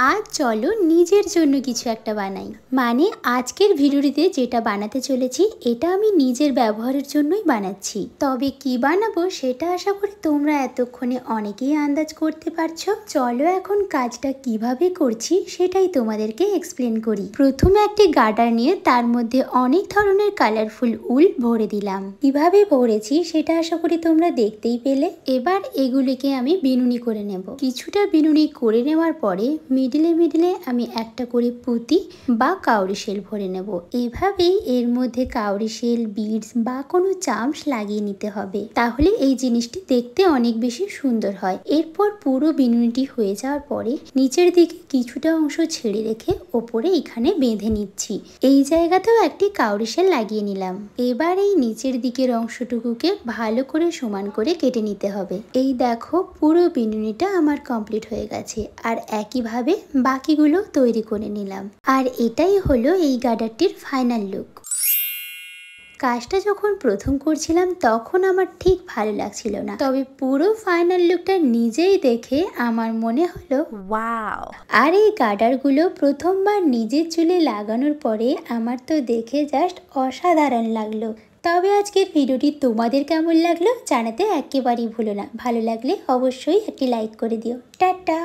আজ চলো নিজের জন্য কিছু একটা বানাই। মানে আজকের ভিডিওটিতে যেটা বানাতে চলেছি এটা আমি নিজের ব্যবহারের জন্যই বানাচ্ছি। তবে কি বানাবো সেটা আশা করি তোমরা এতক্ষণে অনেকেই আন্দাজ করতে পারছো। চলো এখন কাজটা কিভাবে করছি সেটাই তোমাদেরকে এক্সপ্লেন করি। প্রথমে একটি গার্ডার নিয়ে তার মধ্যে অনেক ধরনের কালারফুল উল ভরে দিলাম। কিভাবে ভরেছি সেটা আশা করি তোমরা দেখতেই পেলে। এবার এগুলিকে আমি বিনুনি করে নেব। কিছুটা বিনুনি করে নেওয়ার পরে মিডিলে আমি একটা করে পুঁতি বা কাউরি শেল ভরে নেব। এইভাবেই এর মধ্যে কাউরি শেল, বিডস বা কোনো চামচ লাগিয়ে নিতে হবে, তাহলে এই জিনিসটি দেখতে অনেক বেশি সুন্দর হয়। এরপর পুরো বিনুনিটি হয়ে যাওয়ার পরে নিচের দিকে কিছুটা অংশ ছেড়ে রেখে ওপরে এখানে বেঁধে নিচ্ছি। এই জায়গাতেও একটি কাউরি শেল লাগিয়ে নিলাম। এবার এই নিচের দিকের অংশটুকুকে ভালো করে সমান করে কেটে নিতে হবে। এই দেখো পুরো বিনুনিটা আমার কমপ্লিট হয়ে গেছে। আর একইভাবে বাকিগুলো তৈরি করে নিলাম। আর এটাই হলো এই গার্ডারটির ফাইনাল লুক। কাজটা যখন প্রথম করছিলাম তখন আমার ঠিক ভালো লাগছিল না, তবে পুরো ফাইনাল লুকটা নিজেই দেখে আমার মনে হলো ওয়াও। আর এই গার্ডারগুলো প্রথমবার নিজের চুলে লাগানোর পরে আমার তো দেখে জাস্ট অসাধারণ লাগলো। তবে আজকের ভিডিওটি তোমাদের কেমন লাগলো জানাতে একেবারেই ভুলো না। ভালো লাগলে অবশ্যই একটি লাইক করে দিও। টাটা।